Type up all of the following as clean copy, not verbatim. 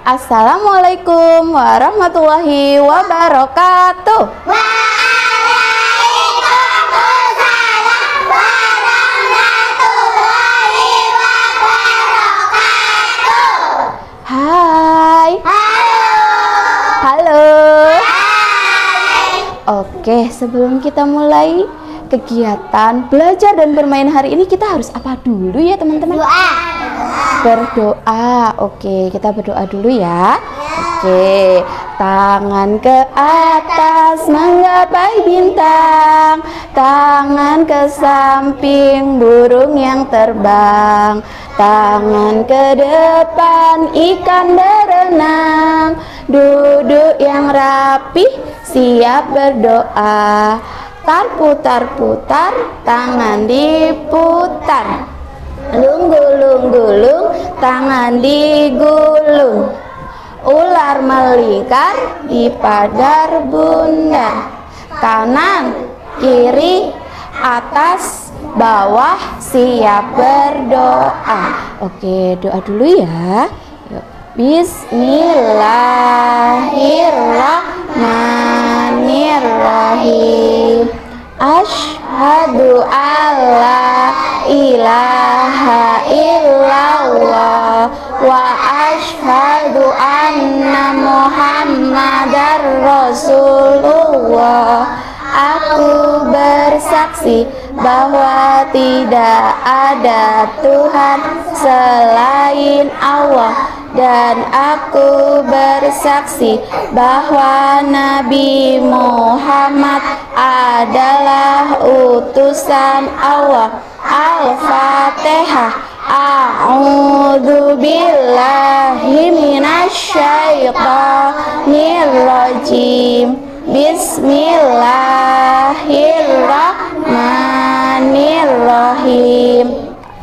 Assalamualaikum warahmatullahi wabarakatuh. Waalaikumsalam warahmatullahi wabarakatuh. Hai. Halo. Oke, sebelum kita mulai kegiatan belajar dan bermain hari ini, kita harus apa dulu ya teman-teman? Berdoa. Oke, kita berdoa dulu ya. Oke, tangan ke atas menggapai bintang, tangan ke samping burung yang terbang, tangan ke depan ikan berenang, duduk yang rapih siap berdoa. Putar-putar, tangan diputar. Gulung-gulung, tangan digulung. Ular melingkar di pagar bundar. Kanan, kiri, atas, bawah, siap berdoa. Oke, doa dulu ya. Yuk. Bismillahirrahmanirrahim. Asyhadu alla ilaha illallah wa asyhadu anna muhammadar rasulullah. Aku bersaksi bahwa tidak ada Tuhan selain Allah, dan aku bersaksi bahwa Nabi Muhammad adalah utusan Allah. Al-Fatihah. A'udzu billahi minasyaitonir rajim. Bismillahirrahmanirrahim.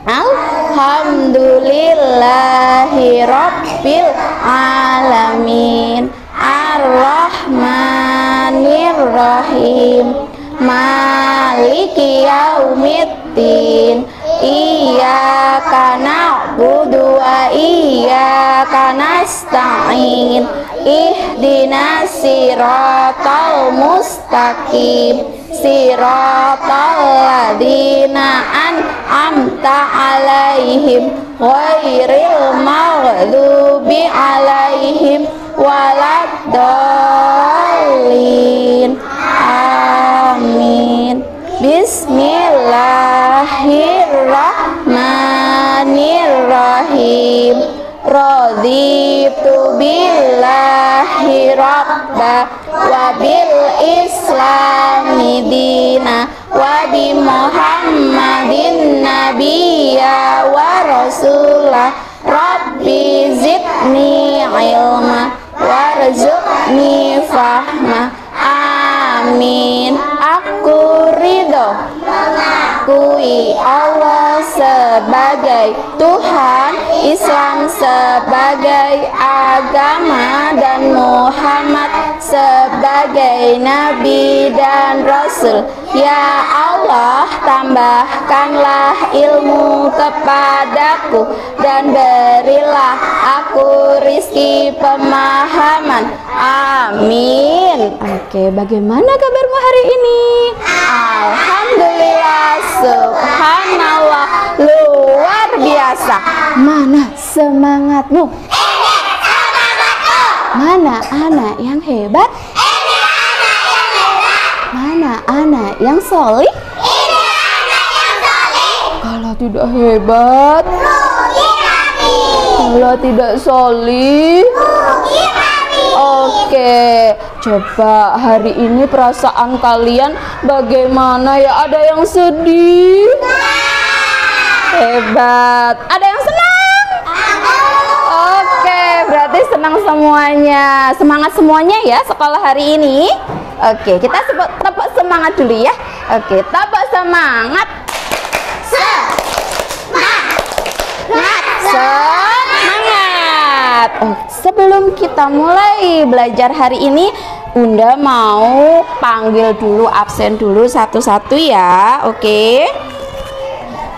Alhamdulillahi rabbil alamin. Ar-Rahmanir-Rahim. Maliki yaumiddin. Iyyaka na'budu wa iyyaka nasta'in. Ihdinas siratal mustaqim. Siratal ladzina an'amta 'alaihim ghairil maghdubi 'alaihim waladdallin. Amin. Bismillahirrahmanirrahim. Raditu billahi rabba wa bil islami dina wa bi muhammadin nabiyya wa rasulah. Rabbi zidni ilma warzuqni fahma. Amin. Aku ridho mengakui Allah sebagai Tuhan, Islam sebagai agama, dan Muhammad sebagai Nabi dan Rasul. Ya Allah, tambahkanlah ilmu kepadaku dan berilah aku rizki pemahaman. Amin. Oke, bagaimana kabarmu hari ini? Alhamdulillah, subhanallah, luar biasa. Mana semangatmu? Ini semangatku. Mana anak yang hebat? Ini anak yang hebat. Mana anak yang solih? Ini anak yang soleh. Kalau tidak hebat, Rugi kami. kalau tidak solih. Rugi kami. Oke, coba hari ini perasaan kalian bagaimana ya? Ada yang sedih? Hebat. Ada yang senang? Oke, berarti senang semuanya. Semangat semuanya ya sekolah hari ini. Oke, kita tepuk semangat dulu ya. Oke, tepuk semangat. Semangat. Sebelum kita mulai belajar hari ini, Bunda mau panggil dulu absen dulu satu-satu ya. Oke.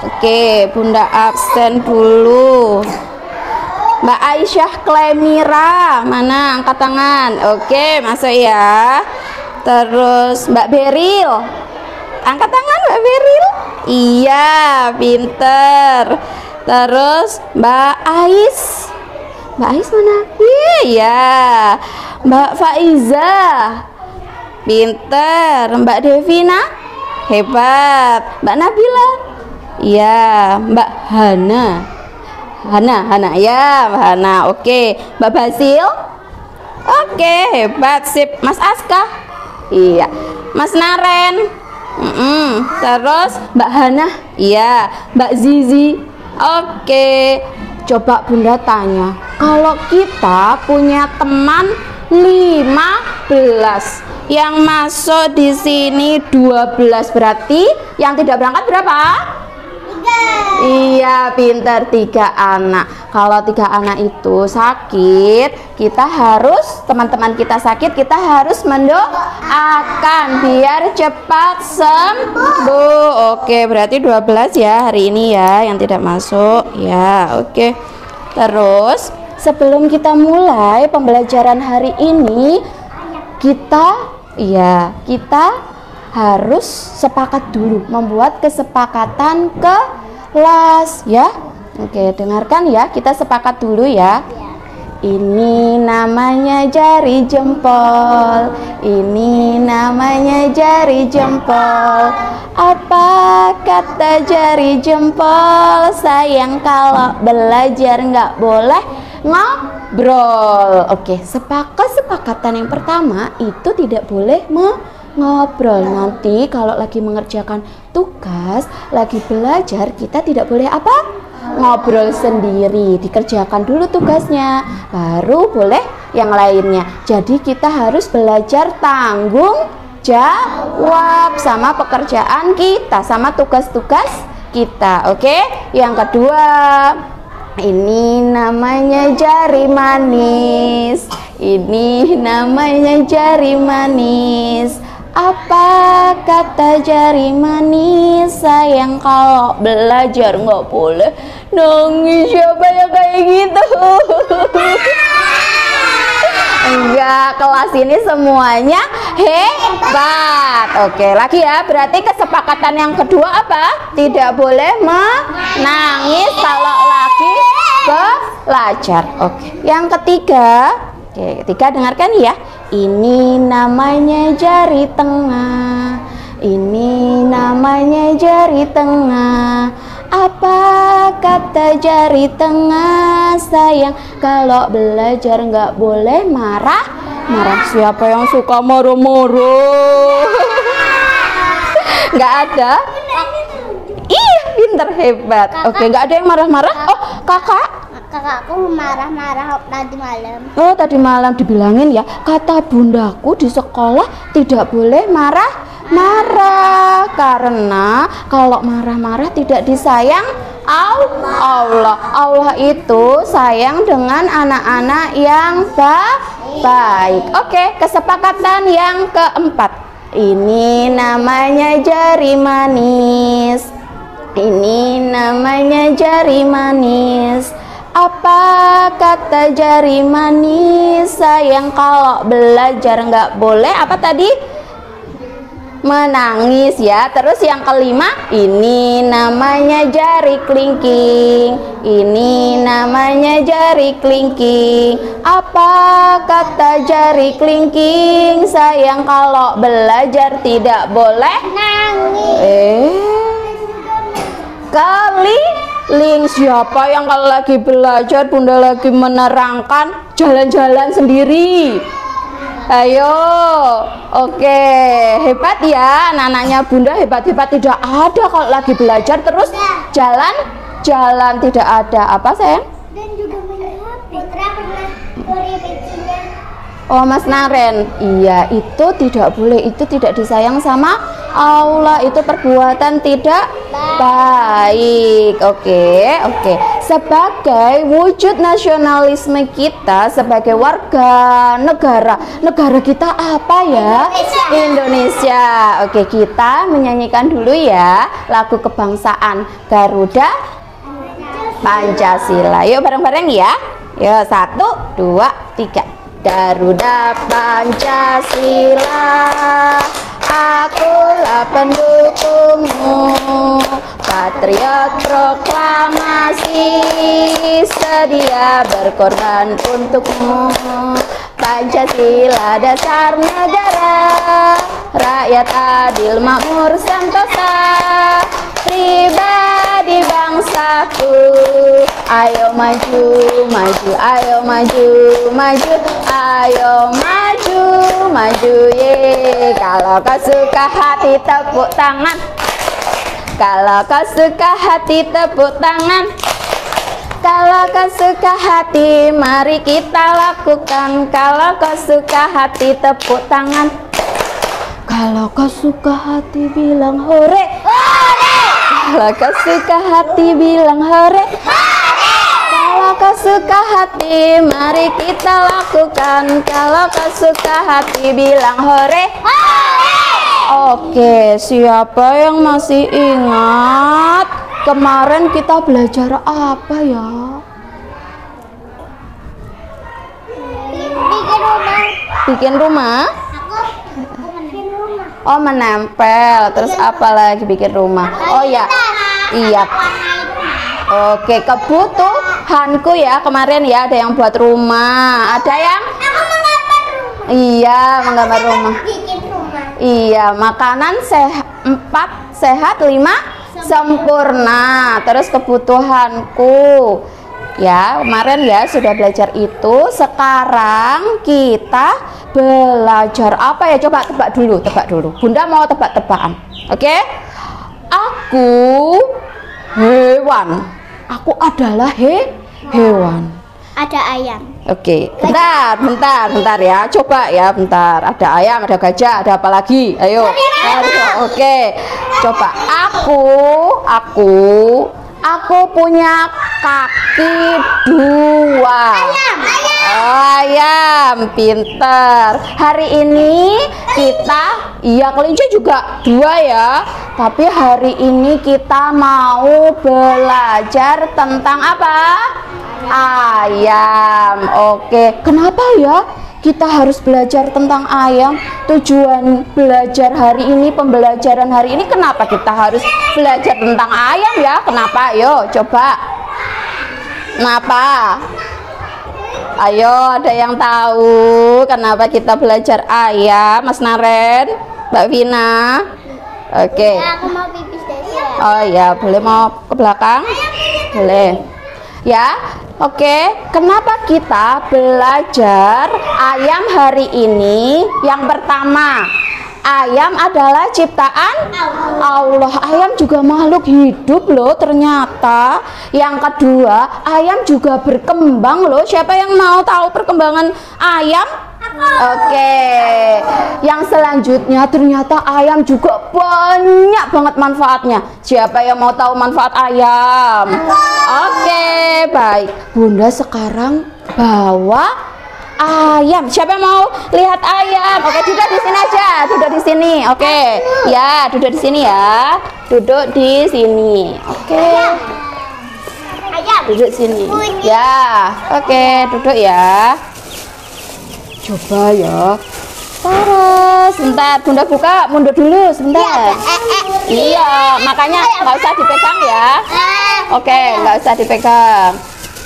Oke, Bunda absen dulu. Mbak Aisyah Klemira, mana angkat tangan? Oke, masuk ya. Terus Mbak Beril, angkat tangan Mbak Beril. Iya, pinter. Terus Mbak Ais, Mbak Ais mana? Iya. Mbak Faiza, pinter. Mbak Devina, hebat. Mbak Nabila, iya. Mbak Hana ya, Mbak Hana. Oke. Mbak Basil, oke, hebat, sip. Mas Aska, iya. Mas Naren, terus Mbak Hana, iya. Mbak Zizi, oke. Coba Bunda tanya, kalau kita punya teman 15, yang masuk di sini 12, berarti yang tidak berangkat berapa? 3. Iya, pintar, 3 anak. Kalau 3 anak itu sakit, kita harus, teman-teman kita sakit, kita harus mendoakan biar cepat sembuh. Oke, berarti 12 ya hari ini ya yang tidak masuk ya. Oke. Terus sebelum kita mulai pembelajaran hari ini, kita harus sepakat dulu, membuat kesepakatan kelas ya. Oke, dengarkan ya, kita sepakat dulu ya. Ini namanya jari jempol, ini namanya jari jempol. Apa kata jari jempol? Sayang kalau belajar nggak boleh ngobrol. Oke, kesepakatan yang pertama itu tidak boleh ngobrol. Nanti kalau lagi mengerjakan tugas, lagi belajar, kita tidak boleh apa? Ngobrol sendiri. Dikerjakan dulu tugasnya, baru boleh yang lainnya. Jadi kita harus belajar tanggung jawab sama pekerjaan kita, sama tugas-tugas kita. Oke, yang kedua, ini namanya jari manis, ini namanya jari manis. Apa kata jari manis? Sayang kalau belajar nggak boleh nangis. Siapa yang kayak gitu? Enggak, kelas ini semuanya hebat. Oke, lagi ya. Berarti kesepakatan yang kedua apa? Tidak boleh menangis kalau lagi belajar. Oke, yang ketiga. Oke, ketiga dengarkan ya. Ini namanya jari tengah, ini namanya jari tengah. Apa kata jari tengah? Sayang kalau belajar nggak boleh marah. Siapa yang suka marah-marah? Nggak ada? Iya, pinter, hebat. Oke, nggak ada yang marah-marah. Oh, Kakakku marah-marah tadi malam. Oh, tadi malam dibilangin ya, kata bundaku di sekolah tidak boleh marah-marah, karena kalau marah-marah tidak disayang Allah. Allah itu sayang dengan anak-anak yang baik. Oke, kesepakatan yang keempat. Ini namanya jari manis, ini namanya jari manis. Apa kata jari manis? Sayang kalau belajar nggak boleh apa tadi? Menangis ya. Terus yang kelima, ini namanya jari kelingking, ini namanya jari kelingking. Apa kata jari kelingking? Sayang kalau belajar tidak boleh nangis. Keliling. Siapa yang kalau lagi belajar, Bunda lagi menerangkan, jalan-jalan sendiri? Ayo. Oke, hebat ya anak-anaknya Bunda, hebat-hebat. Tidak ada kalau lagi belajar terus jalan-jalan, tidak ada. Apa sayang? Dan juga main HP. Pernah repetinya. Oh, Mas Naren, iya, itu tidak boleh, itu tidak disayang sama Allah, itu perbuatan tidak baik. Oke. Sebagai wujud nasionalisme kita sebagai warga negara kita apa ya? Indonesia. Oke, kita menyanyikan dulu ya lagu kebangsaan Garuda Pancasila. Yuk bareng-bareng ya. Ya, 1, 2, 3. Garuda Pancasila, akulah pendukungmu, patriot proklamasi, sedia berkorban untukmu. Pancasila dasar negara, rakyat adil makmur sentosa, pribadi bangsaku. Ayo maju, maju, ayo maju, maju, ayo maju, maju ye. Kalau kau suka hati tepuk tangan, kalau kau suka hati tepuk tangan, kalau kau suka hati mari kita lakukan. Kalau kau suka hati tepuk tangan, kalau kau suka hati bilang hore, kalau kau suka hati bilang hore, kalau kau suka hati mari kita lakukan. Kalau kau suka hati bilang hore. Oke, siapa yang masih ingat kemarin kita belajar apa ya? Bikin rumah. Bikin rumah? Aku bikin rumah. Oh, menempel. Terus apa lagi bikin rumah? Oh ya, iya. Oke, kebutuhanku ya kemarin ya, ada yang buat rumah, ada yang Aku menggambar rumah. iya menggambar rumah. Bikin rumah. Iya, makanan 4 sehat 5 sempurna. Terus kebutuhanku ya kemarin ya sudah belajar itu. Sekarang kita belajar apa ya? Coba tebak dulu. Bunda mau tebak-tebakan. Oke? Aku hewan. Aku adalah hewan. Ada ayam. Oke, bentar ya. Coba ya, bentar. Ada ayam, ada gajah, ada apa lagi? Ayo. Oke. Coba aku punya kaki 2. Ayam, pinter. Hari ini kita, iya kelinci juga 2 ya. Tapi hari ini kita mau belajar tentang apa? Ayam. Oke. Kenapa ya kita harus belajar tentang ayam? Tujuan belajar hari ini, pembelajaran hari ini, kenapa kita harus belajar tentang ayam ya? Kenapa? Yo, coba. Kenapa? Ayo, ada yang tahu kenapa kita belajar ayam? Mas Naren, Mbak Vina. Oke. Aku mau pipis dulu ya. Oh ya, boleh mau ke belakang? Boleh. Ya, oke. Kenapa kita belajar ayam hari ini? Yang pertama, ayam adalah ciptaan Allah. Ayam juga makhluk hidup loh ternyata. Yang kedua, ayam juga berkembang loh. Siapa yang mau tahu perkembangan ayam? Oke. Yang selanjutnya, ternyata ayam juga banyak banget manfaatnya. Siapa yang mau tahu manfaat ayam? Oke, baik. Bunda sekarang bawa ayam. Siapa yang mau lihat ayam? Oke, duduk di sini aja. Duduk di sini. Oke. Ya, duduk di sini ya. Duduk di sini. Oke. Ayam. Duduk sini. Ya. Oke, duduk ya. Coba ya. Taras, sebentar. Bunda buka, mundur dulu sebentar. Iya, makanya nggak usah dipegang ya. Oke, nggak usah dipegang.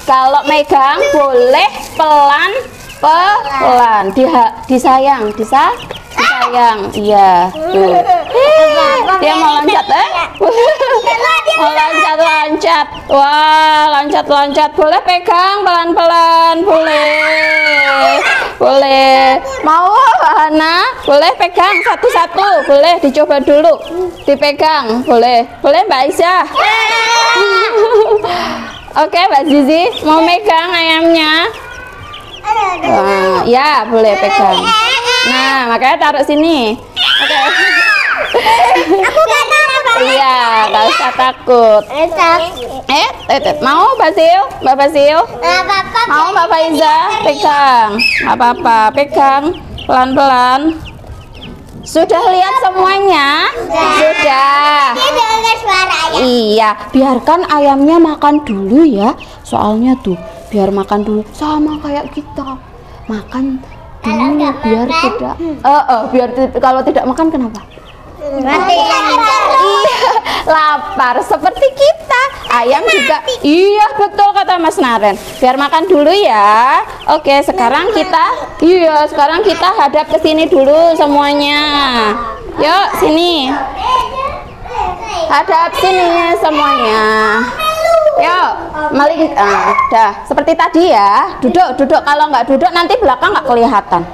Kalau megang boleh pelan, disayang, disayang. Iya, tuh. Dia mau loncat, mau loncat. Wah, loncat. Boleh pegang pelan-pelan, boleh. Mau Hana? Boleh pegang satu-satu, boleh dicoba dulu. Dipegang, boleh Mbak Aisyah. Oke, Mbak Zizi, mau megang ayamnya? Nah, ya, boleh pegang. Nah, makanya taruh sini. Oke. Iya, nggak usah takut. Mau Mbak Basil? Mau Mbak Faiza? Pegang. Nggak apa-apa, pegang pelan-pelan. Sudah lihat semuanya? Sudah. Dengar suara ayam. Iya, biarkan ayamnya makan dulu ya. Soalnya tuh biar makan dulu sama kayak kita. Makan dulu biar tidak kalau tidak makan kenapa? Mati. Iya, lapar seperti kita. Ayam juga. Iya, betul kata Mas Naren. Biar makan dulu ya. Oke, sekarang kita hadap ke sini dulu semuanya. Yuk, sini. Hadap sini semuanya. Yuk, dah seperti tadi ya. Duduk. Kalau nggak duduk nanti belakang nggak kelihatan.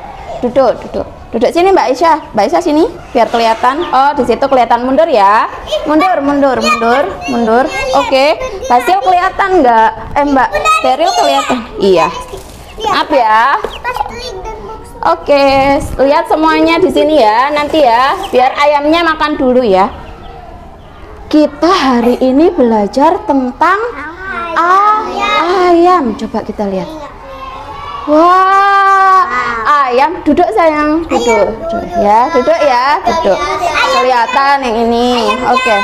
Duduk sini Mbak Aisyah sini biar kelihatan. Oh, di situ kelihatan. Mundur ya. Mundur. Oke. Basil kelihatan nggak? Mbak Steril kelihatan. Iya. Maaf ya. Oke, lihat semuanya di sini ya. Nanti ya, biar ayamnya makan dulu ya. Kita hari ini belajar tentang ayam. Coba kita lihat. Wah, ayam. Duduk sayang. Duduk ya. Kelihatan yang ini. Oke.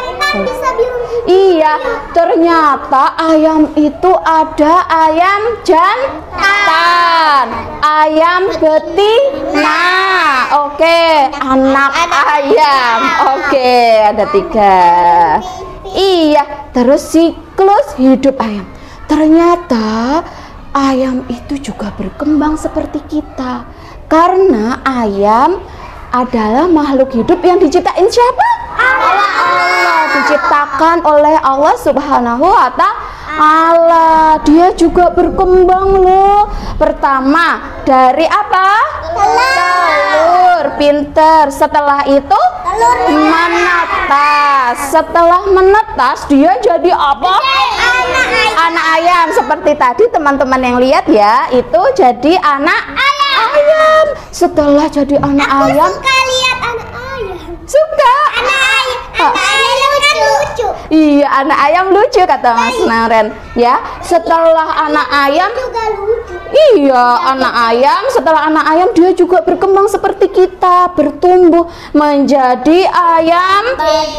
Iya, ternyata ayam itu ada ayam jantan, ayam betina. Oke, anak ayam. Oke, ada 3. Iya, terus siklus hidup ayam. Ternyata ayam itu juga berkembang seperti kita. Karena ayam adalah makhluk hidup yang diciptain siapa? Allah. Diciptakan oleh Allah Subhanahu wa Ta'ala. Dia juga berkembang loh. Pertama dari apa? Telur. Pinter. Setelah itu menetas. Setelah menetas dia jadi apa? Anak ayam. Seperti tadi teman-teman yang lihat ya, itu jadi anak ayam. Setelah jadi anak ayam, Suka lihat anak ayam. suka. Anak ayam lucu. Iya, anak ayam lucu kata Mas Naren ya. Setelah anak ayam Juga lucu. iya, anak ayam. Setelah anak ayam dia juga berkembang seperti kita, bertumbuh menjadi ayam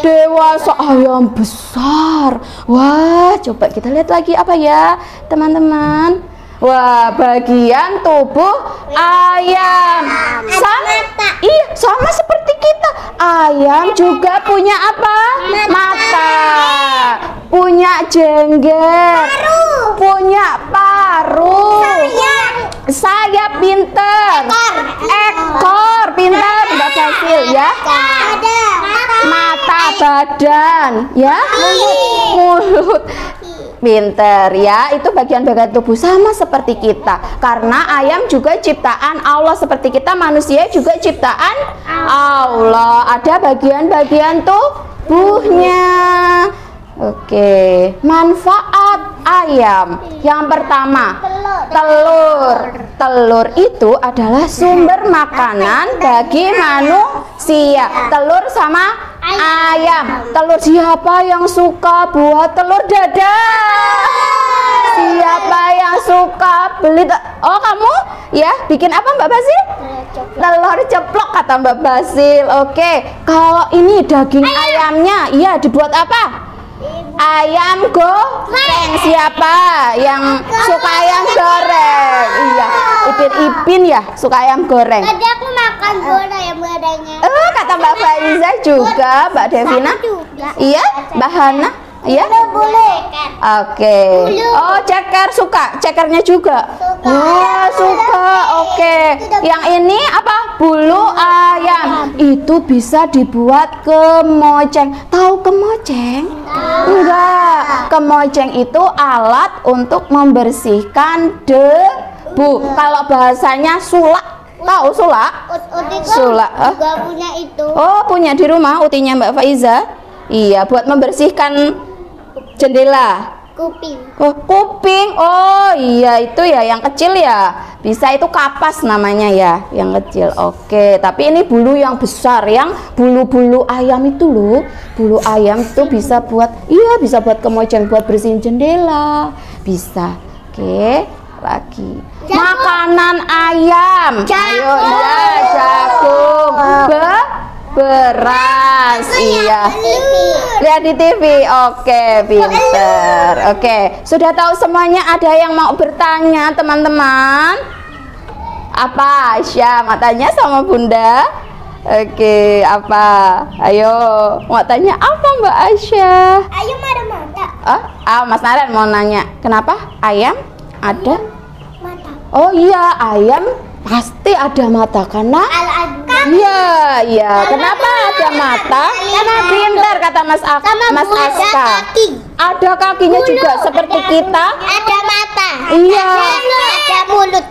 dewasa, ayam besar. Wah, coba kita lihat lagi apa ya teman-teman. Wah, bagian tubuh ayam sama seperti kita. Ayam juga punya apa? Mata, punya jengger, punya paruh, sayap, pinter, ekor, pinter, Mbak Basil ya. Mata, badan ya, mulut. Pinter ya, itu bagian-bagian tubuh sama seperti kita. Karena ayam juga ciptaan Allah, seperti kita manusia juga ciptaan Allah. Ada bagian-bagian tubuhnya. Oke, manfaat ayam. Yang pertama, telur itu adalah sumber makanan bagi manusia. Telur sama ayam. Telur, siapa yang suka buat telur dadar? Siapa yang suka beli oh, kamu ya bikin apa Mbak Basil? Telur ceplok kata Mbak Basil. Oke, kalau ini daging ayamnya iya dibuat apa? Ayam goreng. Siapa yang suka ayam goreng? Iya, Ipin ya suka ayam goreng. Tadi aku makan gorengnya. Kata Mbak Faiza juga, Mbak Devina. Iya, Mbak Hana. Iya. Boleh. Oke. Oh, ceker suka. Cekernya juga. Wah, suka. Oke. Yang ini apa? Bulu ayam. Itu bisa dibuat kemoceng. Tahu kemoceng? Enggak. Kemoceng itu alat untuk membersihkan debu. Kalau bahasanya sulak. Tahu sulak? Sulak. Juga punya itu. Oh, punya di rumah utinya Mbak Faiza. Iya, buat membersihkan jendela. Kuping. Oh, kuping. Oh iya, itu ya yang kecil ya. Bisa itu kapas namanya ya, yang kecil. Oke, tapi ini bulu yang besar, yang bulu-bulu ayam itu loh. Bulu ayam itu bisa buat bisa buat kemoceng, buat bersihin jendela. Bisa. Oke, lagi. Makanan ayam. Ayo ya, jagung. Beras. Mas. Iya. Lihat di TV. Oke, pinter. Oke, sudah tahu semuanya. Ada yang mau bertanya, teman-teman? Apa? Aisyah mau tanya sama Bunda? Oke, apa? Ayo, mau tanya apa Mbak Aisyah? Ayam ada mata. Mas Naren mau nanya, kenapa ayam ada? Mata. Oh iya, ayam pasti ada mata karena iya. Kenapa ada mata? Pintar kata Mas Aska. Ada kakinya juga seperti kita. Ada mata. Iya. Ada mulut.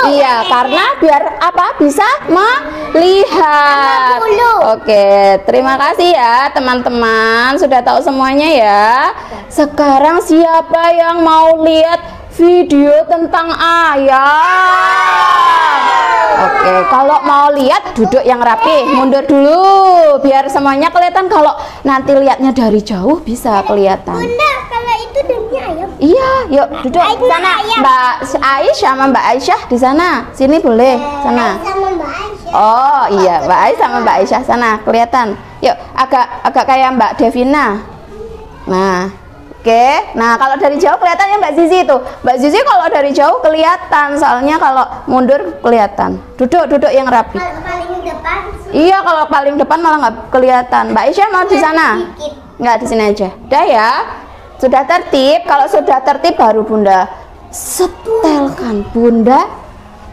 Iya, karena biar apa? Bisa melihat. Oke, terima kasih ya teman-teman, sudah tahu semuanya ya. Sekarang siapa yang mau lihat video tentang ayam? Oke, kalau mau lihat duduk yang rapi, mundur dulu biar semuanya kelihatan. Kalau nanti lihatnya dari jauh bisa kelihatan. Bunda, kalau itu demi ayam. Iya, yuk duduk di sana. Mbak Aisyah sama Mbak Aisyah di sana. Sini boleh, sana. Sama Mbak Aisyah. Oh iya, Mbak Aisyah sama Mbak Aisyah sana kelihatan. Yuk, agak kayak Mbak Devina. Nah, oke. Nah, kalau dari jauh kelihatan ya Mbak Zizi itu. Mbak Zizi kalau dari jauh kelihatan, soalnya kalau mundur kelihatan. Duduk yang rapi. Kalau paling depan. Iya, kalau paling depan malah nggak kelihatan. Mbak Aisyah mau di sana? Nggak, di sini aja. Udah ya. Sudah tertib. Kalau sudah tertib baru Bunda setelkan. Bunda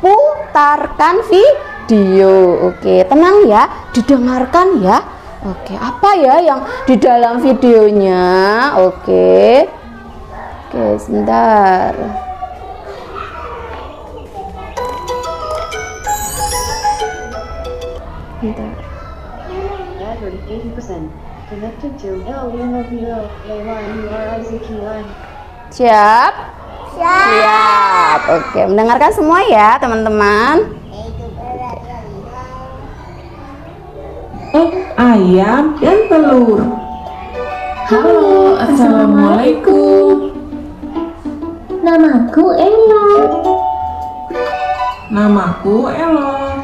putarkan video. Oke, tenang ya, didengarkan ya. Oke, apa ya yang di dalam videonya? Oke, sebentar. Battery 80%. Connected to LMOPO A1 URIZQ line. Siap? Siap. Oke, mendengarkan semua ya, teman-teman. Ayam dan telur. Halo, assalamualaikum. Namaku Ella. Namaku Elo.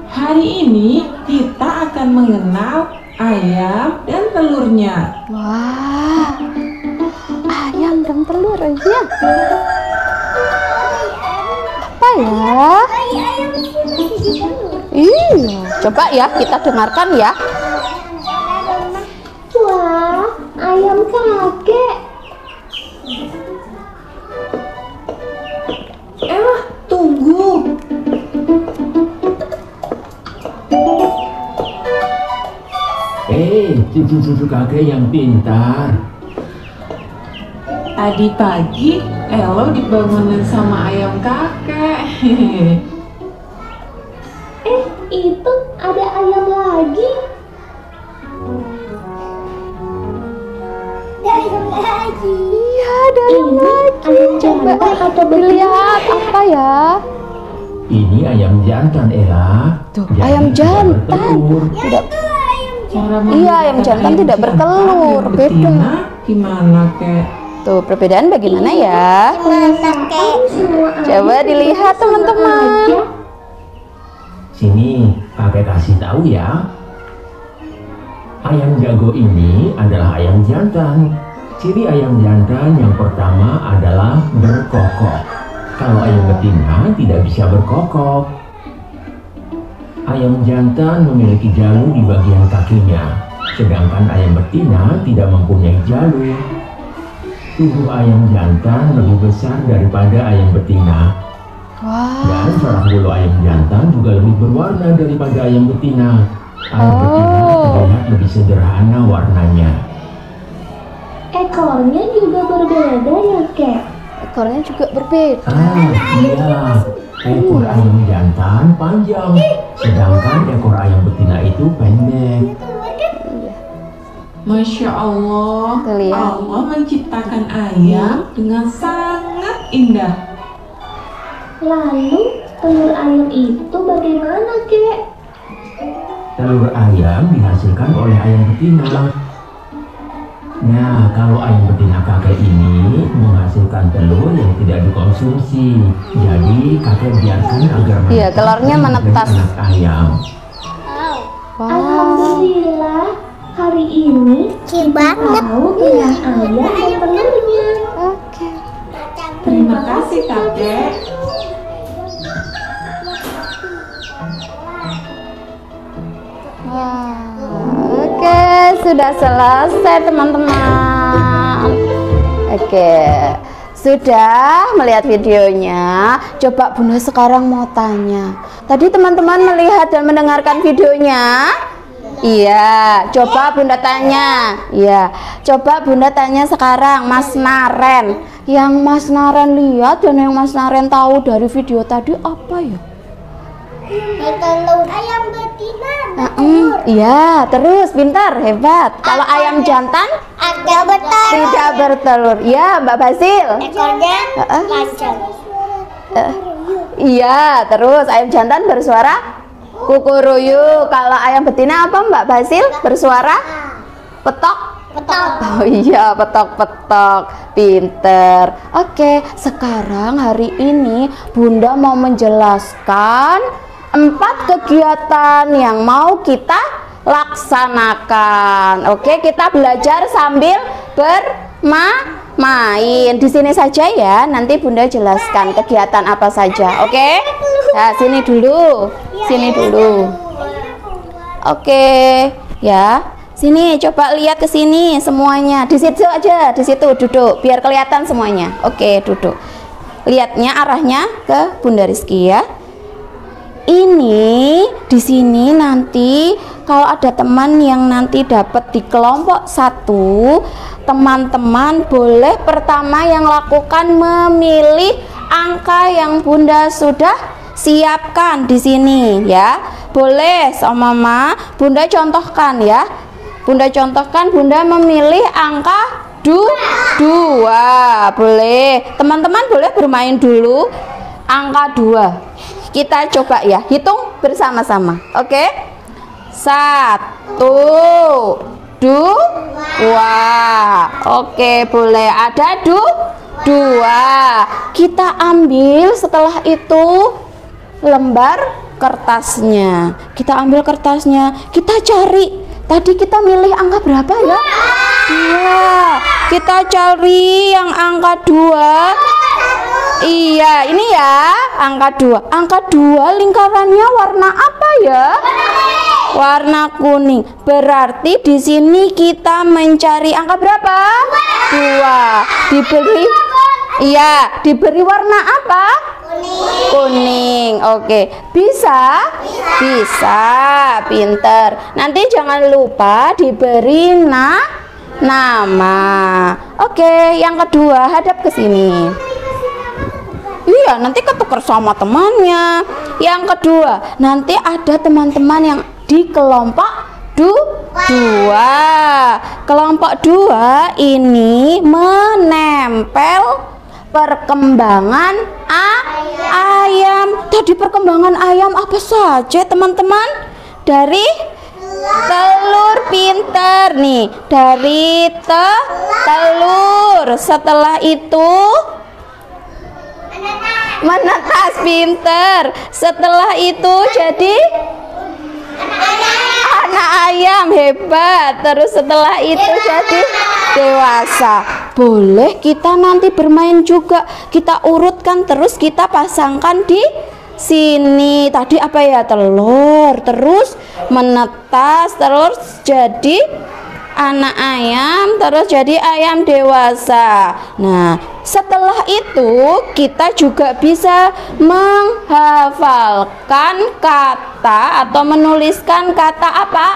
Hari ini kita akan mengenal ayam dan telurnya. Wah, ayam dan telur aja. Apa ya? Iya, coba ya kita dengarkan ya. Wah, ayam kakek. Tunggu. Cucu-cucu kakek yang pintar. Tadi pagi Elo dibangunin sama ayam kakek. Itu ada ayam lagi. Iya, ada ayam lagi. Coba dilihat apa ya? Ini ayam jantan, Ella. Tuh, Jadi ayam tidak jantan. bertelur. Tidak. Cara Iya, ayam membedakan jantan tidak bertelur. ayam Beda. betina gimana kek? Tuh, perbedaan bagaimana ya? Coba dilihat teman-teman. Sini, kakek kasih tahu ya. Ayam jago ini adalah ayam jantan. Ciri ayam jantan yang pertama adalah berkokok. Kalau ayam betina tidak bisa berkokok. Ayam jantan memiliki jalur di bagian kakinya, sedangkan ayam betina tidak mempunyai jalur. Tubuh ayam jantan lebih besar daripada ayam betina. Dan saraf bulu ayam jantan juga lebih berwarna daripada ayam betina. Ayam betina terlihat lebih sederhana warnanya. Ekornya juga berbeda ya, Kek? Ekornya juga berbeda. Iya. Ekor ayam jantan panjang, sedangkan ekor ayam betina itu pendek. Masya Allah, Tuh, lihat. Allah menciptakan ayam dengan sangat indah. Lalu telur ayam itu bagaimana, Kek? Telur ayam dihasilkan oleh ayam betina. Nah, kalau ayam betina kakek ini menghasilkan telur yang tidak dikonsumsi. Jadi kakek biarkan agar Iya, telurnya menetas menetas. dari anak ayam. Wow. Alhamdulillah, hari ini Kecil banget. mau dengan ayam dan telurnya. Oke. Terima kasih kakek. Oke, sudah selesai teman-teman. Oke, sudah melihat videonya. Coba Bunda sekarang mau tanya. Tadi teman-teman melihat dan mendengarkan videonya? Iya, coba Bunda tanya. Iya, coba Bunda tanya sekarang Mas Naren. Yang Mas Naren lihat dan yang Mas Naren tahu dari video tadi apa ya? Telur ayam betina. Iya, terus pintar, hebat. Kalau ayam jantan Agak betul. tidak bertelur. Iya, Mbak Basil. Ekornya panjang. Iya, terus ayam jantan bersuara kukuruyu. Kalau ayam betina apa Mbak Basil? Bersuara petok. Betul. Oh iya, petok-petok. Pinter. Oke, sekarang hari ini Bunda mau menjelaskan 4 kegiatan yang mau kita laksanakan. Oke, kita belajar sambil bermain. Di sini saja ya, nanti Bunda jelaskan kegiatan apa saja. Oke? Nah, sini dulu. Sini dulu. Oke, ya. Sini, coba lihat ke sini semuanya. Di situ aja, di situ duduk biar kelihatan semuanya. Oke, duduk. Lihatnya arahnya ke Bunda Rizky ya. Ini di sini nanti kalau ada teman yang nanti dapat di kelompok 1, teman-teman boleh pertama yang lakukan memilih angka yang Bunda sudah siapkan di sini ya. Boleh sama Mama, Bunda contohkan ya. Bunda contohkan, Bunda memilih angka 2. Boleh. Teman-teman boleh bermain dulu angka 2. Kita coba ya, hitung bersama-sama. Oke? 1, 2. Oke, boleh. Ada 2. Kita ambil setelah itu lembar kertasnya. Kita ambil kertasnya, kita cari. Tadi kita milih angka berapa ya? 2. Kita cari yang angka 2. Iya, ini ya angka 2. Angka 2 lingkarannya warna apa ya? Warna kuning. Berarti di sini kita mencari angka berapa? 2. Diberi, iya, diberi warna apa? Kuning. Oke, bisa? Bisa, pinter. Nanti jangan lupa diberi nama. Oke, yang kedua hadap ke sini. Iya, nanti ketukar sama temannya. Yang kedua, nanti ada teman-teman yang di kelompok 2. Kelompok 2 ini menempel perkembangan ayam. Tadi perkembangan ayam apa saja, teman-teman? Dari telur, pinter nih. Dari telur. Setelah itu menetas, pinter. Setelah itu jadi anak ayam, hebat. Terus setelah itu jadi dewasa. Boleh kita nanti bermain juga. Kita urutkan terus kita pasangkan di sini. Tadi apa ya? Telur. Terus menetas, terus jadi anak ayam, terus jadi ayam dewasa. Nah, setelah itu kita juga bisa menghafalkan kata atau menuliskan kata apa?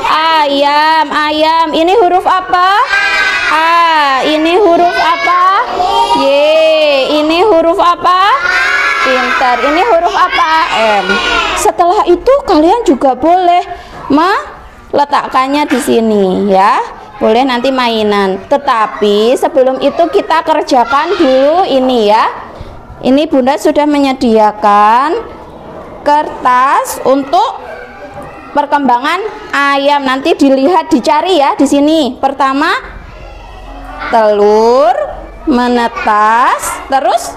Ayam. Ayam. Ini huruf apa? A. Ini huruf apa? Y. Ini huruf apa? Pintar. Ini huruf apa? M. Setelah itu kalian juga boleh letakkannya di sini ya. Boleh nanti mainan. Tetapi sebelum itu kita kerjakan dulu ini ya. Ini Bunda sudah menyediakan kertas untuk perkembangan ayam. Nanti dilihat, dicari ya di sini. Pertama telur, menetas, terus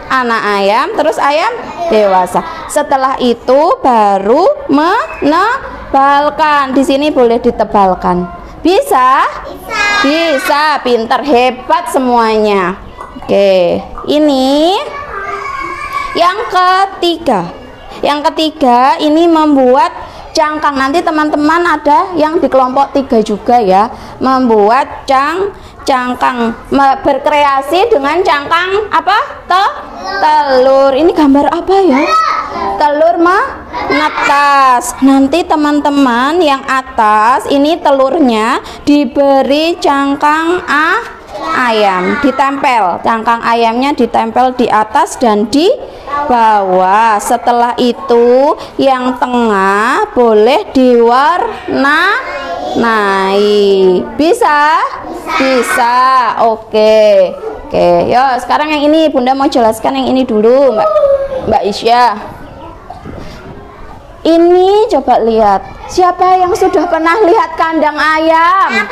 anak ayam, terus ayam dewasa. Setelah itu baru menebalkan. Di sini boleh ditebalkan. Bisa? Bisa, pinter, hebat semuanya. Oke, ini yang ketiga. Yang ketiga ini membuat cangkang. Nanti teman-teman ada yang di kelompok 3 juga ya, membuat cangkang, berkreasi dengan cangkang apa? Telur. Ini gambar apa ya? Telur menetas. Nanti teman-teman yang atas ini telurnya diberi cangkang ayam, ditempel. Cangkang ayamnya ditempel di atas dan di bawah. Setelah itu yang tengah boleh diwarnai. Bisa? Bisa. Oke. Yo, sekarang yang ini Bunda mau jelaskan yang ini dulu, Mbak Isya. Ini coba lihat. Siapa yang sudah pernah lihat kandang ayam?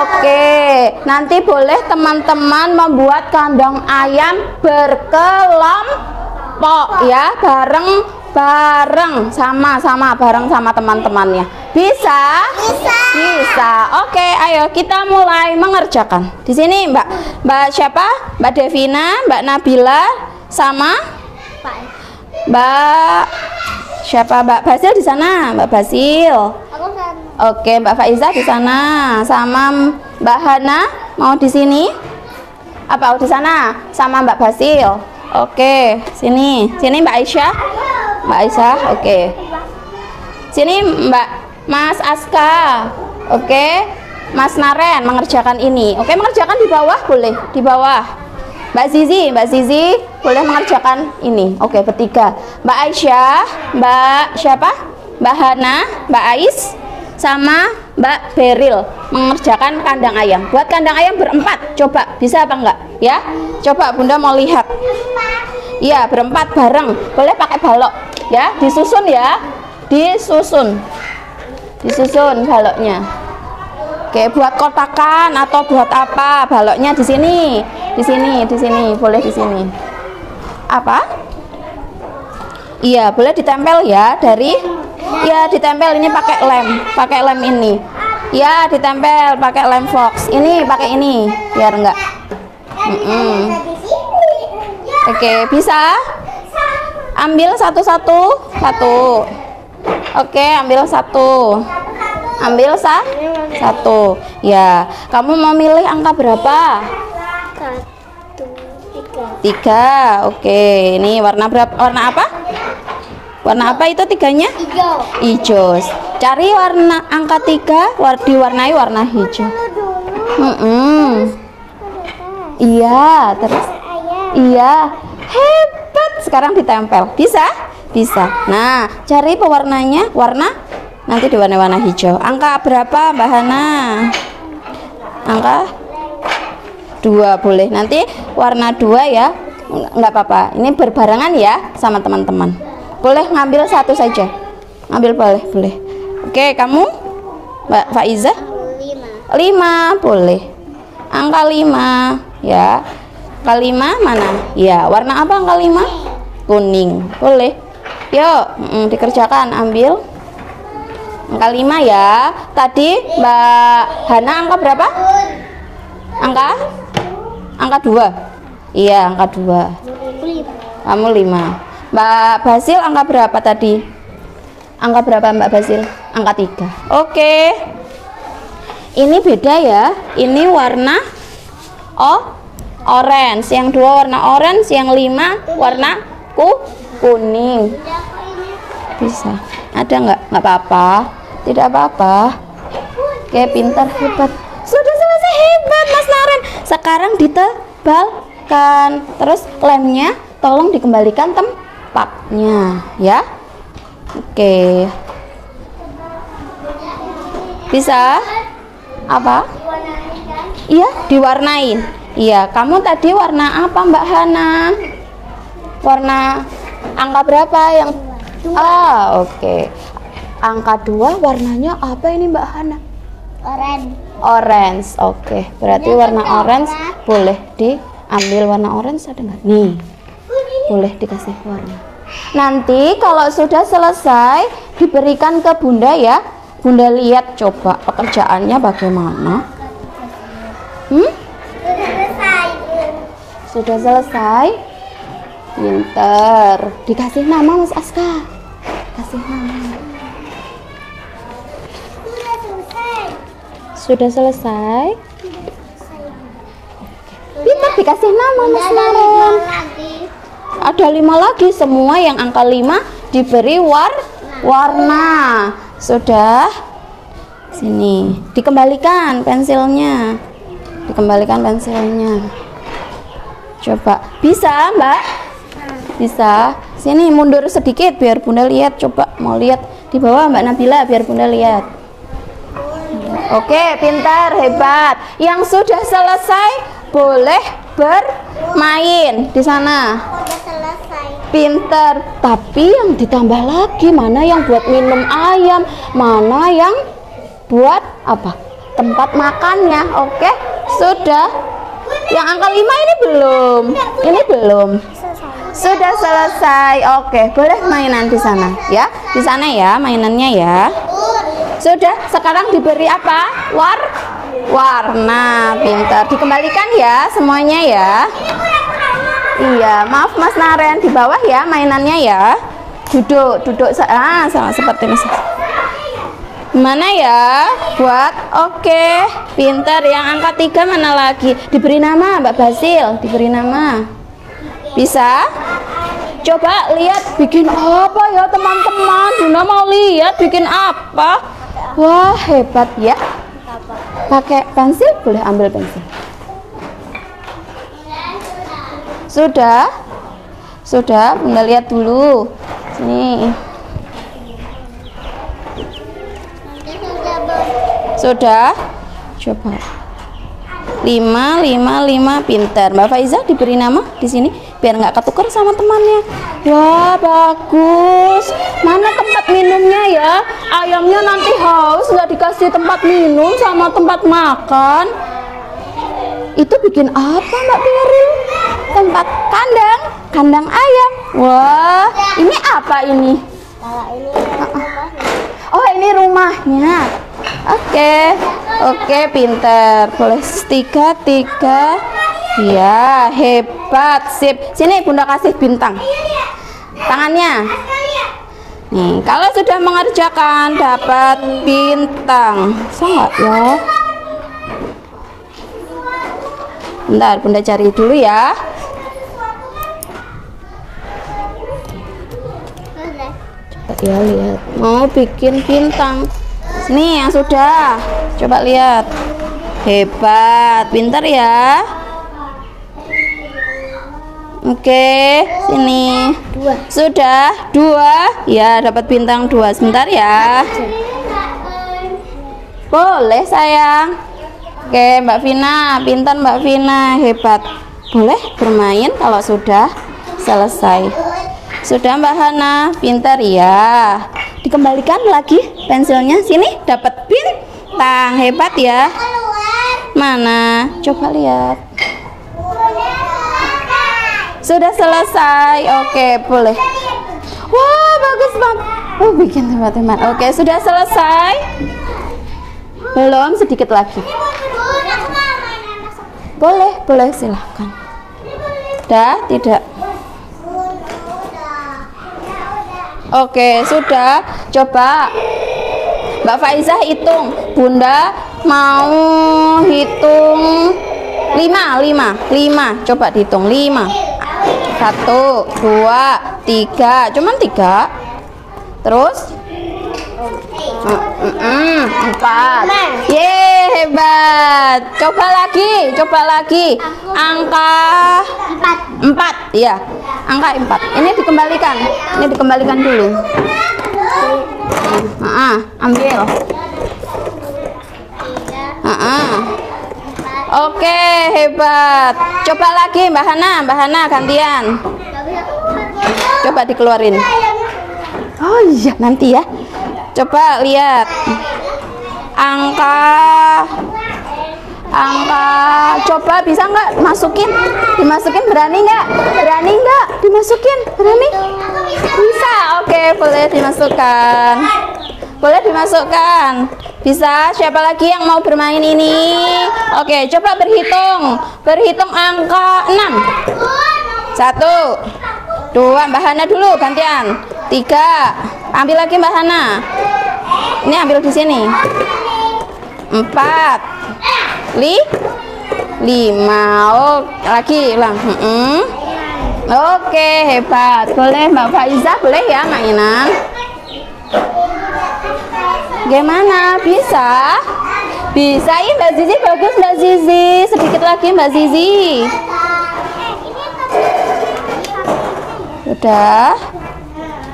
Oke, nanti boleh teman-teman membuat kandang ayam berkelompok ya, bareng sama bareng sama teman-temannya. Bisa? Bisa. Oke, ayo kita mulai mengerjakan. Di sini Mbak siapa? Mbak Devina, Mbak Nabila, sama Mbak siapa? Mbak Basil di sana, Mbak Basil. Oke, Mbak Faiza di sana, sama Mbak Hana mau di sini? Apa di sana? Sama Mbak Basil. Oke, sini Mbak Aisyah. Mbak Aisyah, oke. Sini Mas Aska. Oke, Mas Naren mengerjakan ini. Oke, mengerjakan di bawah boleh, di bawah. Mbak Zizi boleh mengerjakan ini. Oke, bertiga. Mbak Aisyah, Mbak siapa? Mbak Hana, Mbak Ais, sama Mbak Beril mengerjakan kandang ayam. Buat kandang ayam berempat. Coba bisa apa enggak? Ya, coba Bunda mau lihat. Iya, berempat bareng. Boleh pakai balok. Ya, disusun ya. Disusun baloknya. Oke, buat kotakan atau buat apa? Baloknya di sini. Di sini, boleh di sini. Apa? Iya, boleh ditempel ya ya ditempel ini pakai lem ini. Ya, ditempel pakai lem fox. Ini pakai ini biar enggak. Oke, bisa? Ambil satu. Oke, ambil satu. Satu. Ya, kamu mau milih angka berapa? 3. Oke, ini warna berapa? Warna apa? Warna apa itu tiganya? Hijau. Cari warna angka 3 diwarnai warna hijau. Iya, terus. Iya, hebat. Sekarang ditempel. Bisa? Nah, cari pewarnanya, nanti diwarnai warna hijau. Angka berapa, Mbak Hana? Angka 2 boleh. Nanti warna 2 ya. Enggak apa-apa. Ini berbarengan ya sama teman-teman. Boleh ngambil satu saja. Ngambil boleh. Oke, kamu Mbak Faiza? 5 boleh. Angka 5 ya. Angka 5 mana? Ya, warna apa angka 5? Kuning. Boleh. Yuk, dikerjakan. Ambil angka 5 ya. Tadi Mbak Hana angka berapa? Angka 2. Iya, angka 2. Kamu 5. Mbak Basil angka berapa tadi? Angka berapa Mbak Basil? Angka 3. Oke. Ini beda ya. Ini warna orange. Yang 2 warna orange, yang 5 warna kuning. Bisa. Ada nggak? Nggak apa-apa. Tidak apa-apa. Oke, pintar, hebat. Sudah selesai, hebat Mas Naren. Sekarang ditebalkan. Terus lemnya tolong dikembalikan tempatnya ya. Oke. Bisa? Apa? Iya, diwarnain. Iya, kamu tadi warna apa Mbak Hana? Warna angka berapa yang oke. Angka 2 warnanya apa ini Mbak Hana? Orange. Oke, berarti warna orange boleh diambil. Warna orange ada nggak? Nih, boleh dikasih warna. Nanti kalau sudah selesai diberikan ke Bunda ya. Bunda lihat coba pekerjaannya bagaimana. Sudah selesai. Sudah selesai. Pinter. Dikasih nama Mas Aska. Kasih nama. Sudah selesai. Sudah selesai. Pinter dikasih nama Mas Naren. Lagi. Ada 5 lagi, semua yang angka 5 diberi warna. Sudah. Sini, dikembalikan pensilnya. Dikembalikan pensilnya. Coba, bisa Mbak? Bisa. Sini mundur sedikit biar Bunda lihat. Coba mau lihat di bawah Mbak Nabila biar Bunda lihat. Oke, pintar, hebat. Yang sudah selesai boleh bermain di sana. Sudah selesai. Pintar, tapi yang ditambah lagi mana yang buat minum ayam, mana yang buat apa? Tempat makannya. Oke, sudah. Yang angka 5 ini belum. Ini belum. Sudah selesai. Oke, boleh mainan di sana ya. Di sana ya mainannya ya. Sudah, sekarang diberi apa? Warna. Pintar. Dikembalikan ya semuanya ya. Iya, maaf Mas Naren, di bawah ya mainannya ya. Duduk sama seperti Mas. Mana ya? Buat oke. Pintar. Yang angka 3 mana lagi? Diberi nama Mbak Basil, diberi nama. Bisa? Coba lihat bikin apa ya teman-teman. Bunda mau lihat bikin apa. Wah, hebat ya. Pakai pensil, boleh ambil pensil. Sudah, Bunda lihat dulu. Sini. Sudah. Coba. 5, pintar. Mbak Faiza diberi nama di sini biar nggak ketukar sama temannya. Wah, bagus. Mana tempat minumnya ya? Ayamnya nanti haus nggak dikasih tempat minum sama tempat makan. Itu bikin apa Mbak Biril? Tempat kandang ayam. Wah, ini apa ini? Oh, ini rumahnya. Oke, pinter. Boleh 3. Ya, hebat, sip. Sini Bunda kasih bintang. Tangannya. Nih, kalau sudah mengerjakan dapat bintang. Bisa nggak ya? Bentar, Bunda cari dulu ya. Coba ya lihat. Mau bikin bintang. Sini yang sudah. Coba lihat. Hebat, pintar ya. Oke, sini. Sudah 2. Ya, dapat bintang 2. Sebentar ya. Boleh sayang. Oke, Mbak Vina, pintar Mbak Vina, hebat. Boleh bermain kalau sudah selesai. Sudah Mbak Hana, pintar ya. Dikembalikan lagi pensilnya. Sini dapat bintang, hebat ya. Mana? Coba lihat. Sudah selesai. Oke, boleh. Wah, bagus banget. Oh, bikin teman-teman. Oke, sudah selesai. Belum, sedikit lagi. Boleh silahkan. Tidak. Oke, sudah. Coba Mbak Faizah hitung. Bunda mau hitung 5. Coba dihitung 5. 1, 2, 3. Cuman 3. Terus 4. Yeay, hebat. Coba lagi. Angka 4. Ya, angka 4. Ini dikembalikan dulu. Ambil. Oke, hebat. Coba lagi Mbak Hana gantian. Coba dikeluarin. Oh iya, nanti ya. Coba lihat. angka. Coba bisa nggak masukin? Dimasukin, berani nggak? Berani nggak? Dimasukin, berani? Bisa, oke, boleh dimasukkan. Boleh dimasukkan. Bisa, siapa lagi yang mau bermain ini? Oke, coba berhitung. Berhitung angka 6. 1, 2, Mbak Hana dulu gantian. 3, ambil lagi Mbak Hana. Ini ambil di sini. 4, 5. Oh, lagi ulang. Oke, hebat. Boleh Mbak Faiza, boleh ya mainan? Gimana? Bisa? Bisa ya Mbak Zizi, bagus Mbak Zizi. Sedikit lagi Mbak Zizi. Udah.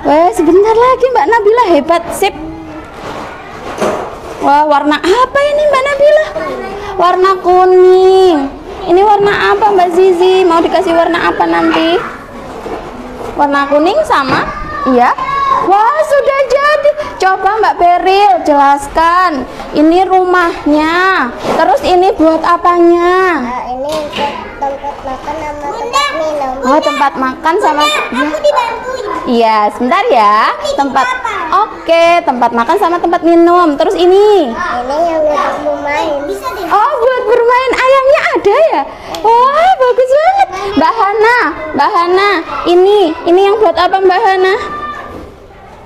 Wah, sebentar lagi Mbak Nabila, hebat, sip. Wah, warna apa ini Mbak Nabila? Warna kuning. Ini warna apa Mbak Zizi? Mau dikasih warna apa nanti? Warna kuning sama? Iya. Wah, sudah jadi. Coba Mbak Beril jelaskan. Ini rumahnya. Terus ini buat apanya? Ini tempat makan sama tempat minum. Oh, tempat makan sama. Aku dibantuin. Iya, sebentar ya. Tempat. Oke, tempat makan sama tempat minum. Terus ini. Ini yang untuk bermain. Bisa deh. Oh, buat bermain ayamnya ada ya? Wah, bagus banget. Mbak Hana, ini yang buat apa Mbak Hana?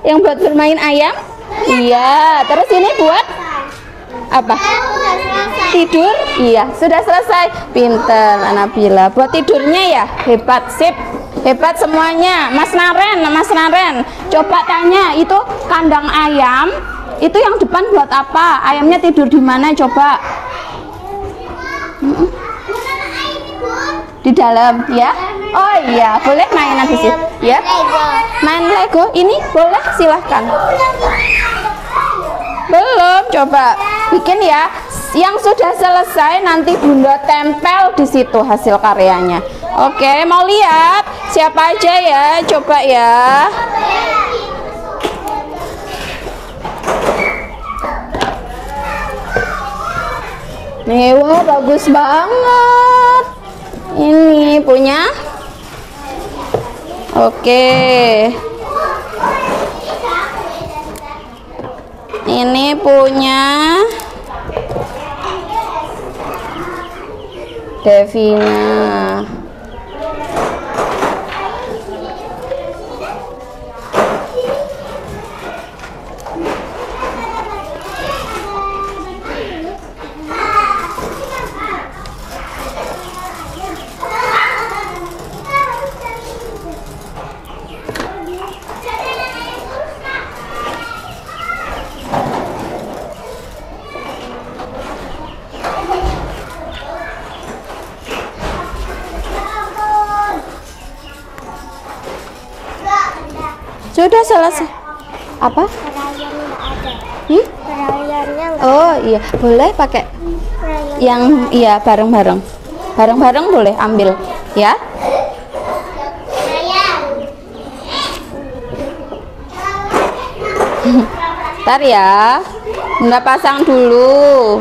Yang buat bermain ayam? Iya, terus ini buat apa? Tidur? Iya, sudah selesai. Pinter Nabila. Buat tidurnya ya? Hebat, sip. Hebat semuanya. Mas Naren, coba tanya, itu kandang ayam, itu yang depan buat apa? Ayamnya tidur di mana coba? Di dalam ya. Oh iya, boleh mainan di situ ya. Main Lego ini boleh, silahkan. Belum, coba bikin ya. Yang sudah selesai nanti Bunda tempel di situ hasil karyanya. Oke, mau lihat siapa aja ya? Coba ya. Nih, wah bagus banget. Ini punya. Oke. Ini punya Devina. Sudah selesai. Apa? Rayonnya Oh iya, boleh pakai yang iya bareng-bareng. Bareng-bareng boleh ambil ya. Ntar ya. Bunda pasang dulu.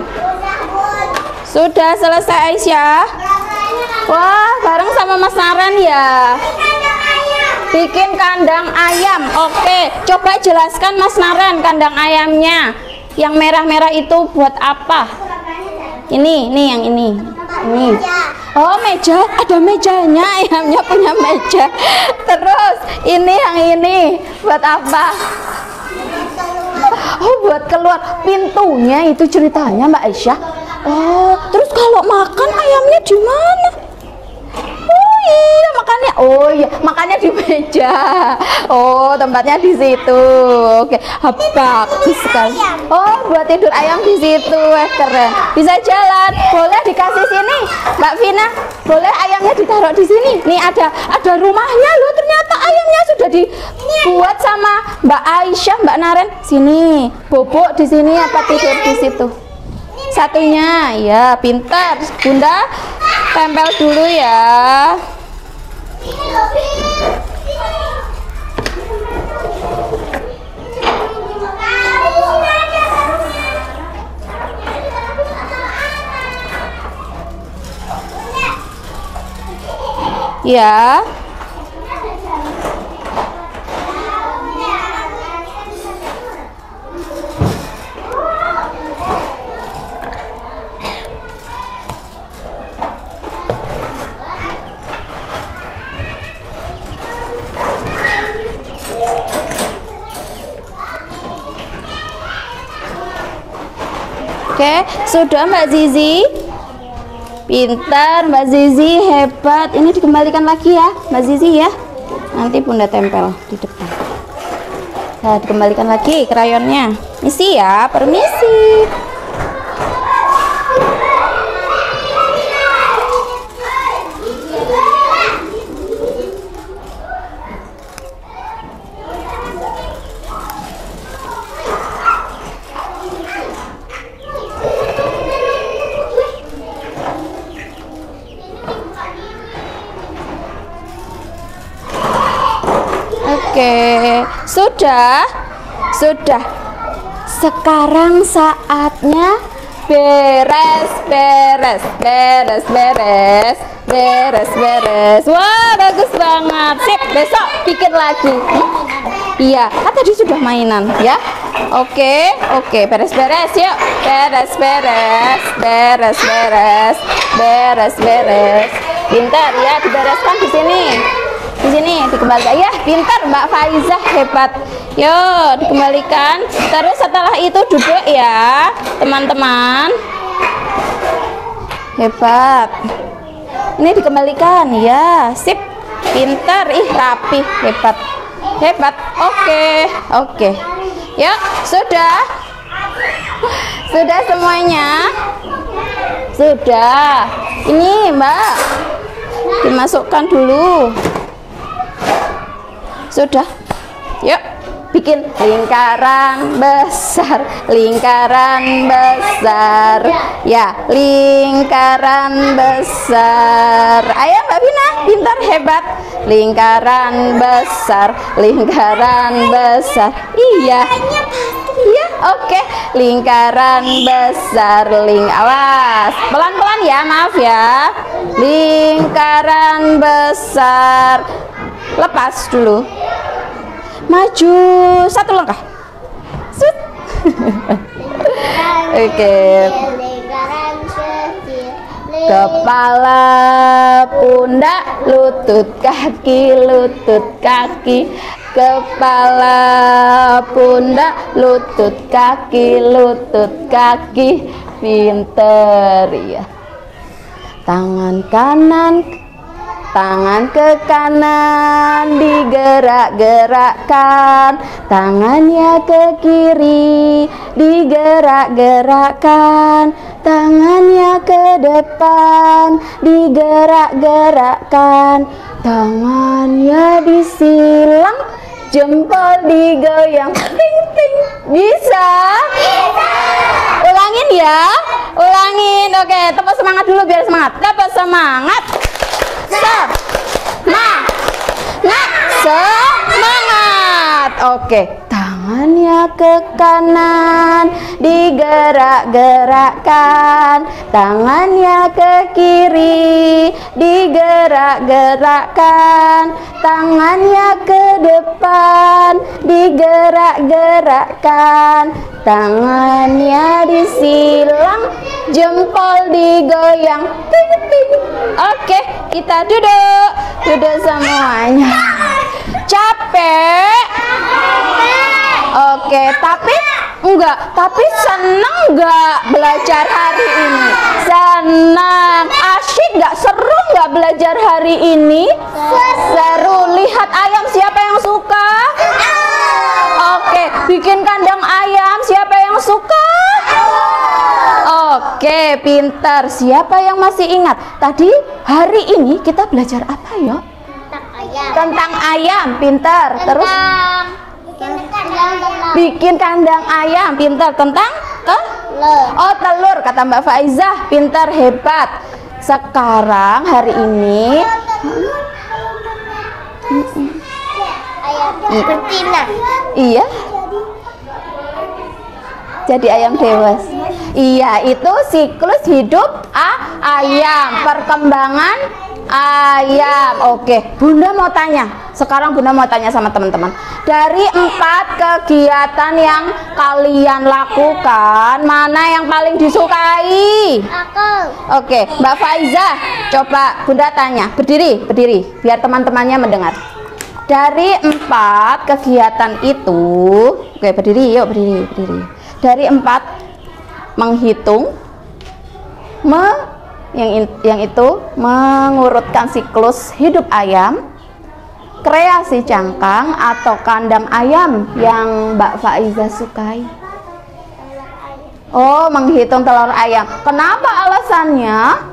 Sudah selesai Aisyah. Wah, bareng sama Mas Naren ya. Bikin kandang ayam. Oke, coba jelaskan Mas Naren kandang ayamnya. Yang merah-merah itu buat apa? Ini yang ini. Ini. Oh, meja. Ada mejanya, ayamnya punya meja. Terus ini yang ini buat apa? Oh, buat keluar. Pintunya itu ceritanya Mbak Aisyah. Oh, terus kalau makan ayamnya di mana? Iya, makannya. Oh iya, makannya di meja. Oh, tempatnya di situ. Oke, bagus sekali. Oh, buat tidur ayam di situ. Keren. Bisa jalan. Boleh dikasih sini, Mbak Vina. Boleh ayamnya ditaruh di sini. Nih ada rumahnya loh. Ternyata ayamnya sudah dibuat sama Mbak Aisyah, Mbak Naren. Sini, bobok di sini apa tidur di situ? Satunya, ya pintar. Bunda tempel dulu ya. ya. Oke, sudah Mbak Zizi. Pintar Mbak Zizi, hebat. Ini dikembalikan lagi ya Mbak Zizi ya. Nanti Bunda tempel di depan. Nah, dikembalikan lagi krayonnya. Misi ya, permisi. Oke, sudah. Sekarang saatnya beres. Wah, bagus banget. Sip, besok bikin lagi. Iya, kan tadi sudah mainan ya. Oke, beres-beres yuk. Beres. Pintar ya, dibereskan di sini. Di sini dikembalikan ya, pintar Mbak Faizah, hebat. Yuk dikembalikan. Terus setelah itu duduk ya teman-teman, hebat. Ini dikembalikan ya, sip, pintar, rapi, hebat. Oke. Yuk, sudah semuanya. Sudah. Ini Mbak, dimasukkan dulu. Sudah, yuk bikin lingkaran besar ya, lingkaran besar. Ayo Mbak Bina, pintar, hebat. Lingkaran besar. Iya, oke. Lingkaran besar, awas, pelan-pelan ya, maaf ya. Lingkaran besar. Lepas dulu, maju satu langkah. Sut. Oke. Kepala, pundak, lutut kaki. Kepala, pundak, lutut kaki. Pinter ya. Tangan ke kanan digerak-gerakkan, tangannya ke kiri digerak-gerakkan, tangannya ke depan digerak-gerakkan, tangannya disilang, jempol digoyang, ting ting. Bisa? Ulangin ya, ulangin. Oke, tepuk semangat dulu biar semangat. Tepuk semangat. Semangat. Oke, tangannya ke kanan digerak-gerakkan, tangannya ke kiri digerak-gerakkan, tangannya ke depan digerak-gerakkan, tangannya disilang, jempol digoyang, ting ting. Oke, kita duduk semuanya. Capek? Oke, tapi seneng nggak belajar hari ini? Senang, asyik nggak, seru nggak belajar hari ini? Seru. Lihat ayam, siapa yang suka? Oke, bikin kandang ayam, siapa yang suka? Oke, pintar. Siapa yang masih ingat? Tadi hari ini kita belajar apa ya? Tentang ayam, pintar. Terus bikin kandang ayam, pintar. Tentang telur, kata Mbak Faizah, pintar, hebat. Sekarang hari ini Ayam betina. iya, jadi ayam dewasa. Iya, itu siklus hidup ayam, perkembangan ayam. Oke, Bunda mau tanya. Sekarang Bunda mau tanya sama teman-teman. Dari 4 kegiatan yang kalian lakukan, mana yang paling disukai? Aku. Oke, Mbak Faiza, coba Bunda tanya. Berdiri, berdiri, biar teman-temannya mendengar. Dari 4 kegiatan itu, oke berdiri, yuk berdiri, berdiri. Dari 4 menghitung, yang itu mengurutkan siklus hidup ayam, kreasi cangkang atau kandang ayam yang Mbak Faiza sukai? Oh, menghitung telur ayam. Kenapa alasannya?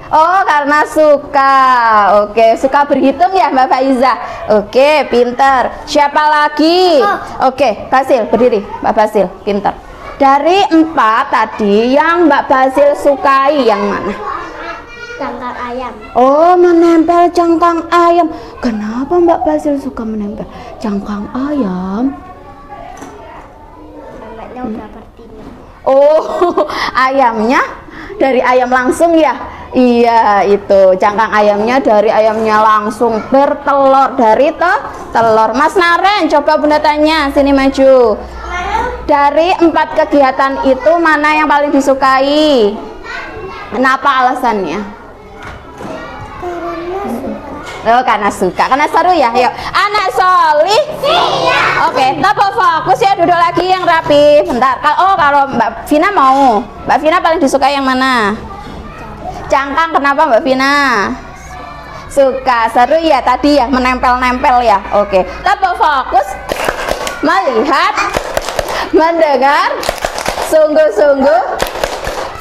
Oh, karena suka. Oke, suka berhitung ya Mbak Faiza. Oke, pinter. Siapa lagi? Oke, Basil, berdiri. Mbak Basil, pinter. Dari 4 tadi, yang Mbak Basil sukai yang mana? Cangkang ayam. Oh, menempel cangkang ayam. Kenapa Mbak Basil suka menempel cangkang ayam? Namanya udah bertina. Oh, ayamnya dari ayam langsung ya? Iya, itu cangkang ayamnya dari ayamnya langsung bertelur dari telur. Mas Naren, coba Bunda tanya, sini maju. Dari 4 kegiatan itu mana yang paling disukai? Kenapa alasannya? Oh, karena suka, karena seru ya. Yuk, anak solih. Oke, tepuk fokus ya, duduk lagi yang rapi. Bentar. Oh, kalau Mbak Vina mau, Mbak Vina paling disukai yang mana? Cangkang. Kenapa Mbak Vina? Suka, seru ya tadi ya, menempel-nempel ya. Oke, tepuk fokus. Melihat, mendengar, sungguh-sungguh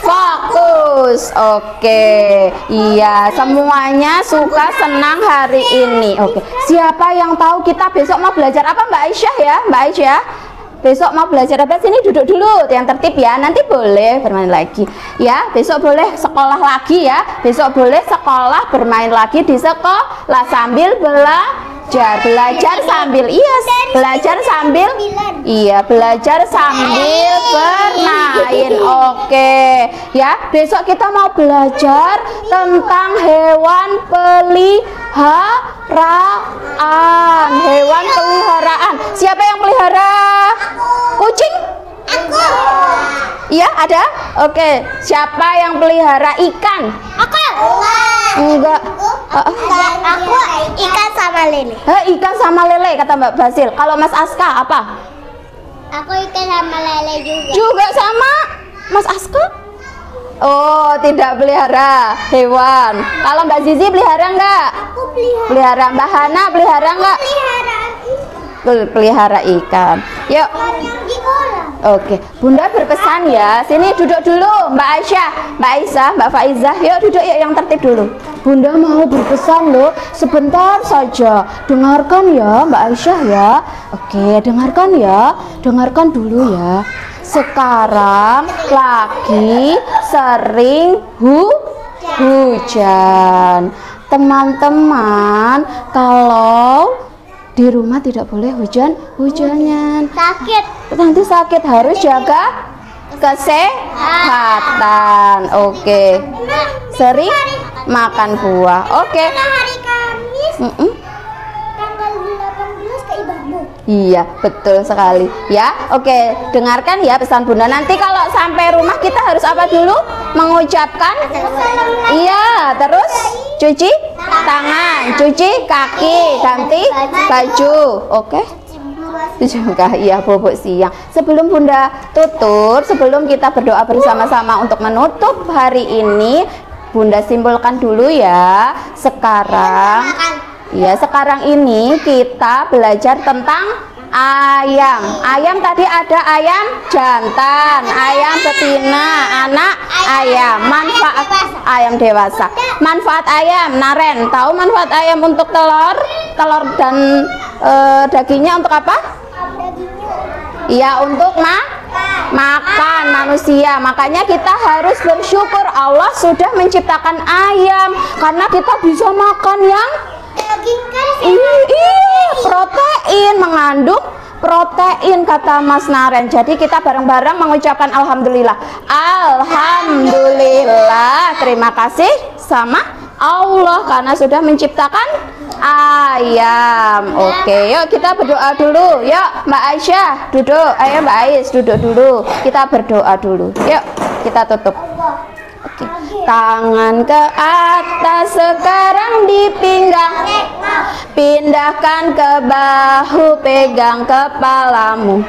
fokus. Oke, iya, semuanya suka senang hari ini. Oke, siapa yang tahu kita besok mau belajar apa? Mbak Aisyah ya, Mbak Aisyah. Besok mau belajar apa? Sini duduk dulu, yang tertib ya. Nanti boleh bermain lagi ya. Besok boleh sekolah lagi ya. Besok boleh sekolah bermain lagi di sekolah sambil belajar sambil belajar sambil bermain. Oke ya, besok kita mau belajar tentang hewan peliharaan. Siapa yang pelihara kucing? Aku. Iya, ada? Oke, siapa yang pelihara ikan? Aku. Enggak. Aku ikan sama lele. Ikan sama lele kata Mbak Basil. Kalau Mas Aska apa? Aku ikan sama lele juga. Juga sama Mas Aska? Oh, tidak pelihara hewan. Kalau Mbak Zizi pelihara enggak? Aku pelihara. Pelihara. Mbak Hana pelihara enggak? Pelihara ikan. Yuk. Di kolam. Oke, Bunda berpesan ya. Sini duduk dulu, Mbak Aisyah, Mbak Aisyah, Mbak Faizah. Yuk duduk yuk, yang tertib dulu. Bunda mau berpesan loh, sebentar saja. Dengarkan ya, Mbak Aisyah ya. Oke, dengarkan ya. Dengarkan dulu ya. Sekarang lagi sering hujan. Teman-teman, kalau di rumah tidak boleh hujan-hujanan. Sakit. Nanti sakit, harus jaga kesehatan. Oke. Sering makan buah. Oke. Hari Kamis tanggal 18 ke Ibamu. Iya, betul sekali. Ya, oke. Dengarkan ya pesan Bunda. Nanti kalau sampai rumah kita harus apa dulu? Mengucapkan. Iya, terus cuci tangan, cuci kaki, ganti baju. Oke. Juga iya, bobok siang. Sebelum Bunda tutup, sebelum kita berdoa bersama-sama untuk menutup hari ini, Bunda simpulkan dulu ya. Sekarang ini kita belajar tentang ayam. Ayam tadi ada ayam jantan, ayam betina, anak ayam. Manfaat ayam dewasa. Manfaat ayam, Naren, tahu manfaat ayam untuk telur dan dagingnya untuk apa? Iya, untuk makan manusia. Makanya kita harus bersyukur Allah sudah menciptakan ayam, karena kita bisa makan yang protein, mengandung protein kata Mas Naren. Jadi kita bareng-bareng mengucapkan alhamdulillah. Alhamdulillah. Terima kasih. sama Allah karena sudah menciptakan ayam. Oke, yuk kita berdoa dulu. Yuk Mbak Aisyah duduk. Ayo Mbak Ais duduk dulu. Kita berdoa dulu. Yuk kita tutup. Oke. Tangan ke atas sekarang di pinggang, pindahkan ke bahu, pegang kepalamu.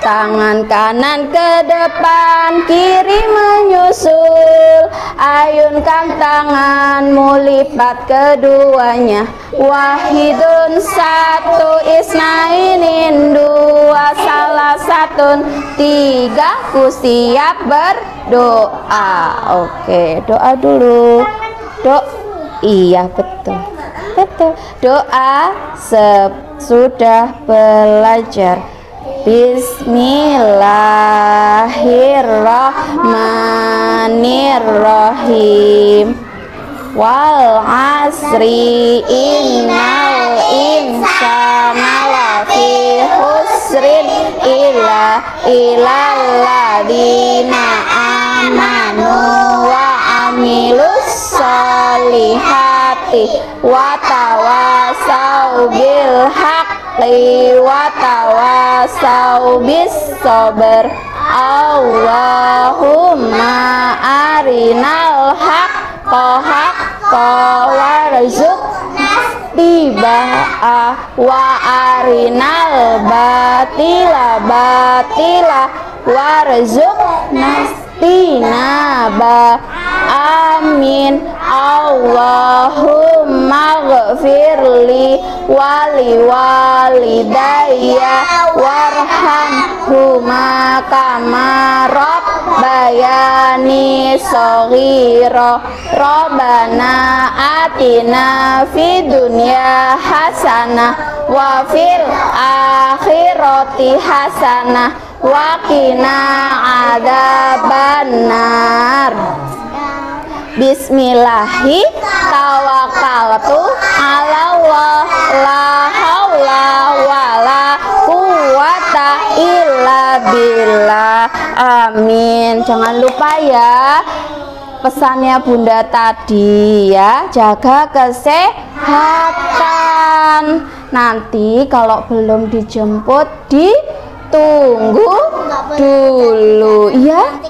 Tangan kanan ke depan, kiri menyusul. Ayunkan tanganmu, lipat keduanya. Wahidun satu, isnainin dua, salah satun tiga. Ku siap berdoa. Oke, doa dulu. Iya betul. Doa sesudah belajar. Bismillahirrahmanirrahim. Wal asri innal insana lafi khusrin illa ladina amanu wa amilus solihati wa tawasau bil haqqi wa tawasau bis sabr. Allahumma arinal haqqa warzuqna ittiba'ah wa arinal batila warzuqna istinaba. Amin. Allahumma ghfirli wali walidayya warhamhuma kama rabbayani shaghira. Rabbana atina fid dunya hasanah wa fil akhirati hasanah wa qina adzabannar. Bismillahi tawakkaltu ala Allah, la haula wala quwata illa billah. Amin. Jangan lupa ya pesannya Bunda tadi ya, jaga kesehatan. Nanti kalau belum dijemput ditunggu dulu ya.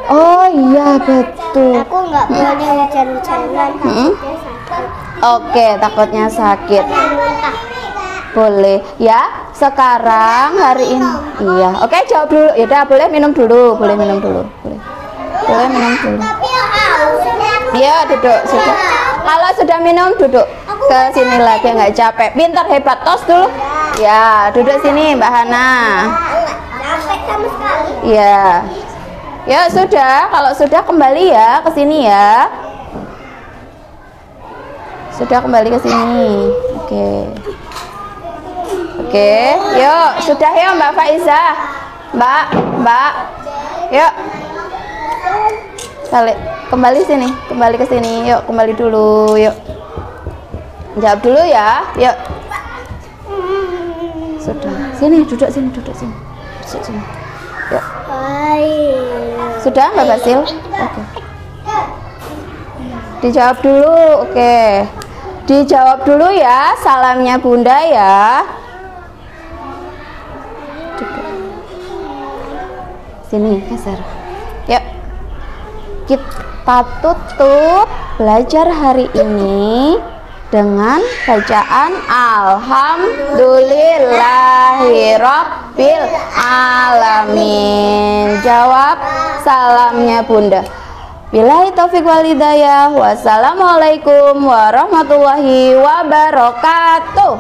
Oh iya betul. Aku nggak boleh hujan-hujanan, takutnya sakit. Oke, takutnya sakit. Boleh ya. Sekarang hari ini. Iya. Oke, jawab dulu. Ya udah, boleh minum dulu. Boleh minum dulu. Boleh minum dulu. Iya, duduk sudah. Kalau sudah minum duduk ke sini lagi, nggak capek. Pintar hebat, tos dulu. Ya, duduk sini Mbak Hana. Capek sama sekali. Ya. Ya sudah, kalau sudah kembali ya ke sini ya. Sudah kembali ke sini. Oke, yuk sudah ya Mbak Faiza. Mbak. Yuk. Kembali sini, kembali ke sini. Yuk, kembali dulu, yuk. Jawab dulu ya. Yuk. Sudah. Sini, duduk sini. Duduk sini. Yuk. Sudah Mbak Basil? Oke. Dijawab dulu. Oke. Dijawab dulu ya salamnya Bunda ya. Sini geser. Yuk. Kita tutup belajar hari ini dengan bacaan Alhamdulillahirabbil alamin. Jawab salamnya Bunda. Billahi taufiq wal hidayah. Wassalamualaikum warahmatullahi wabarakatuh.